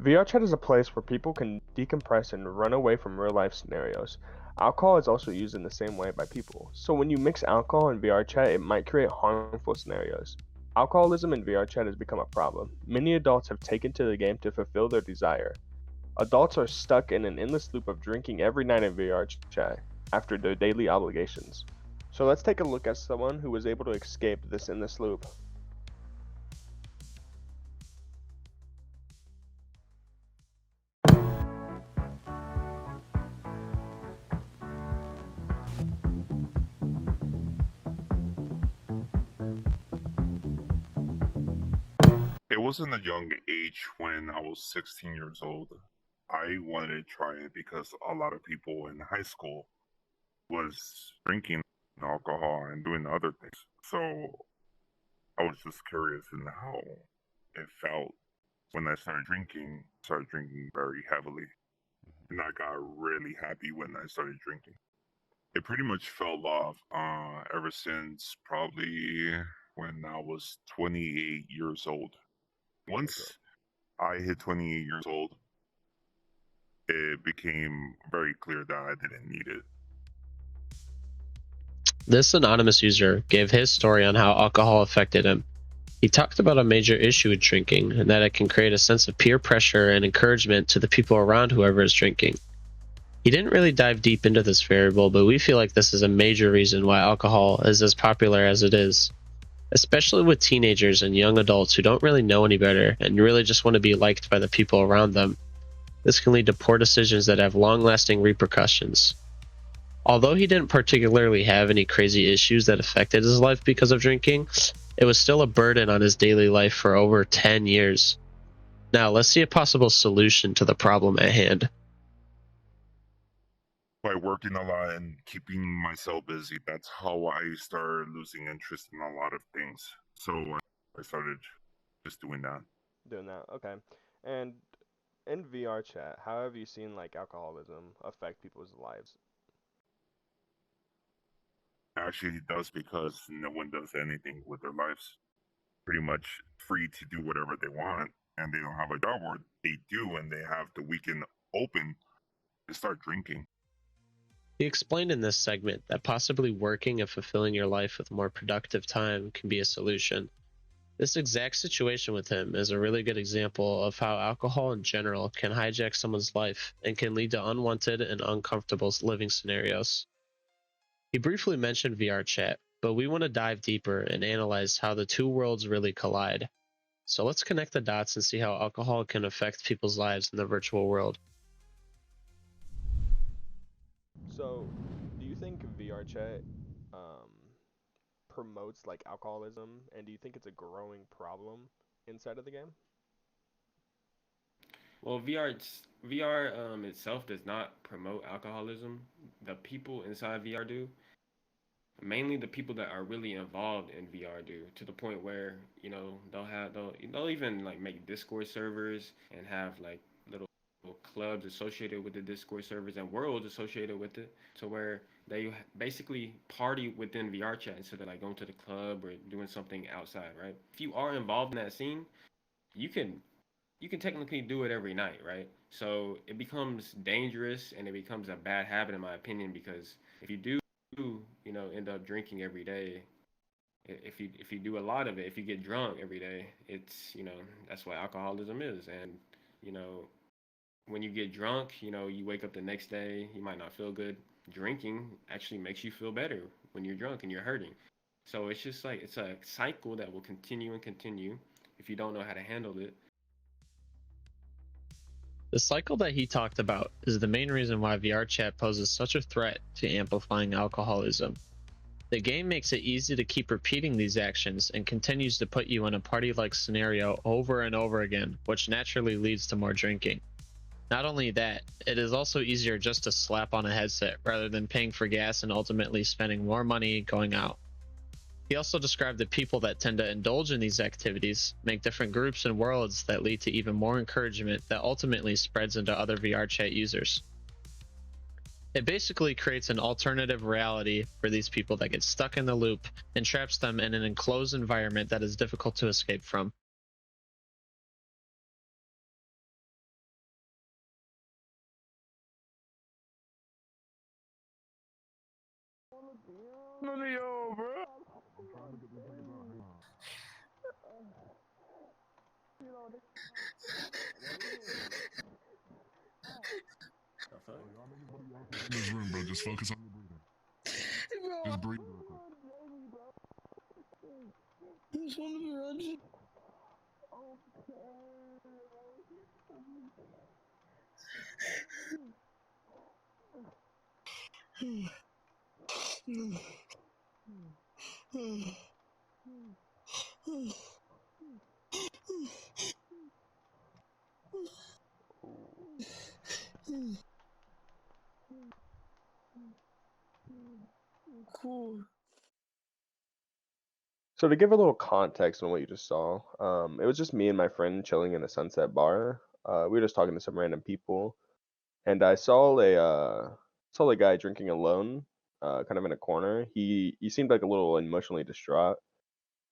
VRChat is a place where people can decompress and run away from real life scenarios. Alcohol is also used in the same way by people. So when you mix alcohol and VRChat, it might create harmful scenarios. Alcoholism in VRChat has become a problem. Many adults have taken to the game to fulfill their desire. Adults are stuck in an endless loop of drinking every night in VRChat after their daily obligations. So let's take a look at someone who was able to escape this endless loop. It wasn't a young age when I was 16 years old. I wanted to try it because a lot of people in high school was drinking alcohol and doing other things. So I was just curious in how it felt when I started drinking very heavily. And I got really happy when I started drinking. It pretty much fell off ever since probably when I was 28 years old. Okay. Once I hit 28 years old, it became very clear that I didn't need it. This anonymous user gave his story on how alcohol affected him. He talked about a major issue with drinking and that it can create a sense of peer pressure and encouragement to the people around whoever is drinking. He didn't really dive deep into this variable, but we feel like this is a major reason why alcohol is as popular as it is, especially with teenagers and young adults who don't really know any better and really just want to be liked by the people around them. This can lead to poor decisions that have long-lasting repercussions. Although he didn't particularly have any crazy issues that affected his life because of drinking, it was still a burden on his daily life for over 10 years. Now, let's see a possible solution to the problem at hand. By working a lot and keeping myself busy, that's how I started losing interest in a lot of things. So I started just doing that. Doing that, okay. And in VRChat, how have you seen like alcoholism affect people's lives? Actually, it does because no one does anything with their lives. Pretty much free to do whatever they want, and they don't have a job, or they do, and they have the weekend open to start drinking. He explained in this segment that possibly working and fulfilling your life with more productive time can be a solution. This exact situation with him is a really good example of how alcohol in general can hijack someone's life and can lead to unwanted and uncomfortable living scenarios. He briefly mentioned VRChat, but we want to dive deeper and analyze how the two worlds really collide. So let's connect the dots and see how alcohol can affect people's lives in the virtual world. So, do you think VRChat um, promotes like alcoholism, and do you think it's a growing problem inside of the game? Well, VR itself does not promote alcoholism. The people inside VR do. Mainly the people that are really involved in VR do, to the point where they'll even like make Discord servers and have like little clubs associated with the Discord servers and worlds associated with it, to where they basically party within VRChat instead of like going to the club or doing something outside, right? If you are involved in that scene, you can you can technically do it every night, right? So it becomes dangerous and it becomes a bad habit, in my opinion, because if you do, end up drinking every day, if you do a lot of it, if you get drunk every day, it's that's what alcoholism is. And you know when you get drunk, you wake up the next day, you might not feel good. Drinking actually makes you feel better when you're drunk and you're hurting. So it's just like it's a cycle that will continue and continue if you don't know how to handle it. The cycle that he talked about is the main reason why VRChat poses such a threat to amplifying alcoholism. The game makes it easy to keep repeating these actions and continues to put you in a party-like scenario over and over again, which naturally leads to more drinking. Not only that, it is also easier just to slap on a headset rather than paying for gas and ultimately spending more money going out. He also described the people that tend to indulge in these activities, make different groups and worlds that lead to even more encouragement that ultimately spreads into other VRChat users. It basically creates an alternative reality for these people that get stuck in the loop and traps them in an enclosed environment that is difficult to escape from. None of y'all, bro. The fuck? In this room, bro. Just focus on your breathing. Just breathe real quick. Just want to be around cool. So to give a little context on what you just saw, it was just me and my friend chilling in a Sunset bar. We were just talking to some random people, and I saw a guy drinking alone, kind of in a corner. He seemed like a little emotionally distraught,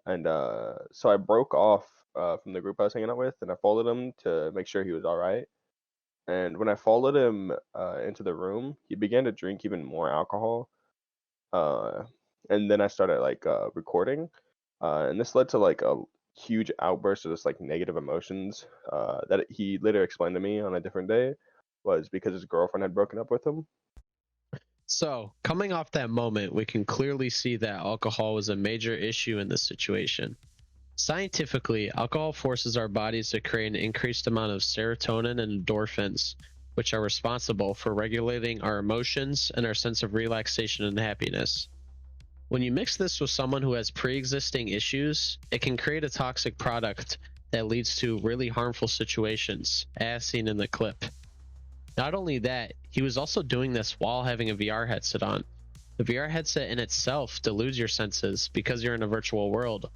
and so I broke off from the group I was hanging out with, and I followed him to make sure he was all right. And when I followed him into the room, he began to drink even more alcohol. Uh, and then I started like recording, and this led to like a huge outburst of just like negative emotions that he later explained to me on a different day was because his girlfriend had broken up with him. So, coming off that moment, we can clearly see that alcohol was a major issue in this situation. Scientifically, alcohol forces our bodies to create an increased amount of serotonin and endorphins, which are responsible for regulating our emotions and our sense of relaxation and happiness. When you mix this with someone who has pre-existing issues, it can create a toxic product that leads to really harmful situations, as seen in the clip. Not only that, he was also doing this while having a VR headset on. The VR headset in itself deludes your senses because you're in a virtual world.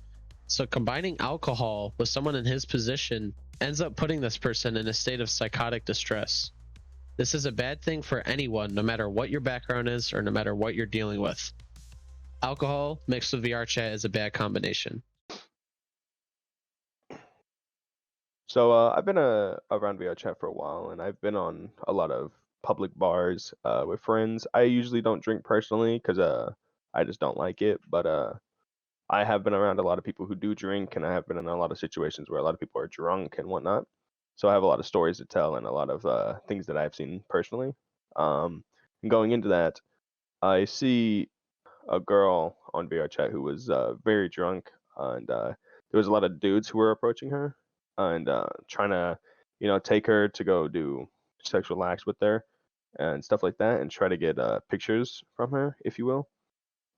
So combining alcohol with someone in his position ends up putting this person in a state of psychotic distress. This is a bad thing for anyone, no matter what your background is or no matter what you're dealing with. Alcohol mixed with VRChat is a bad combination. So I've been around VRChat for a while, and I've been on a lot of public bars with friends. I usually don't drink personally because I just don't like it, but I have been around a lot of people who do drink, and I have been in a lot of situations where a lot of people are drunk and whatnot. So I have a lot of stories to tell and a lot of things that I've seen personally. And going into that, I see a girl on VRChat who was very drunk, and there was a lot of dudes who were approaching her and trying to, take her to go do sexual acts with her and stuff like that, and try to get pictures from her, if you will.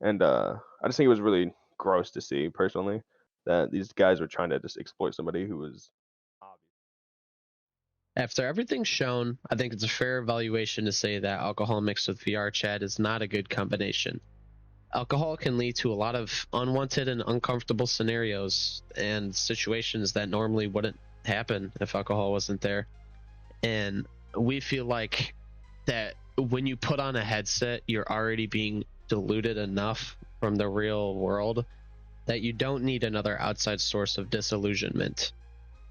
And I just think it was really gross to see personally that these guys were trying to just exploit somebody who was obvious. After everything shown, I think it's a fair evaluation to say that alcohol mixed with VRChat is not a good combination. Alcohol can lead to a lot of unwanted and uncomfortable scenarios and situations that normally wouldn't happen if alcohol wasn't there. And we feel like that when you put on a headset, you're already being diluted enough from the real world that you don't need another outside source of disillusionment.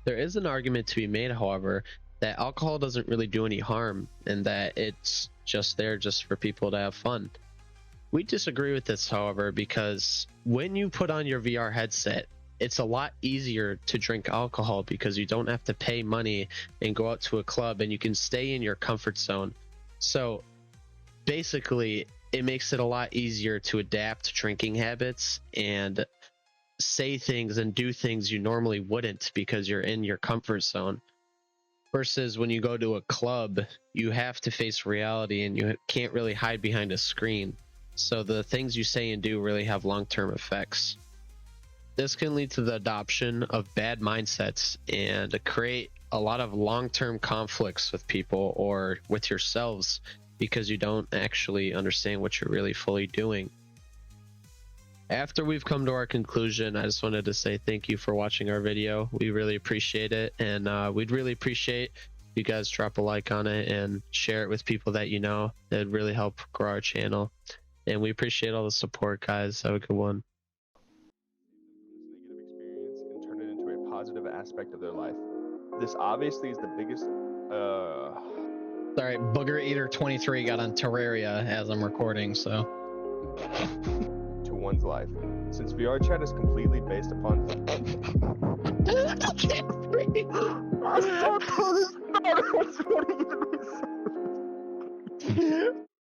There is an argument to be made, however, that alcohol doesn't really do any harm and that it's just there just for people to have fun. We disagree with this, however, because when you put on your VR headset, it's a lot easier to drink alcohol because you don't have to pay money and go out to a club and you can stay in your comfort zone. So basically, it makes it a lot easier to adapt drinking habits and say things and do things you normally wouldn't because you're in your comfort zone. Versus when you go to a club, you have to face reality and you can't really hide behind a screen. So the things you say and do really have long-term effects. This can lead to the adoption of bad mindsets and create a lot of long-term conflicts with people or with yourselves because you don't actually understand what you're really fully doing. After we've come to our conclusion, I just wanted to say thank you for watching our video. We really appreciate it, and we'd really appreciate if you guys drop a like on it and share it with people that you know. That'd really help grow our channel. And we appreciate all the support, guys. Have a good one. From this negative experience and turn it into a positive aspect of their life. This obviously is the biggest. Sorry, Booger Eater 23 got on Terraria as I'm recording, so. to one's life. Since VRChat is completely based upon I can't breathe. I saw Tony's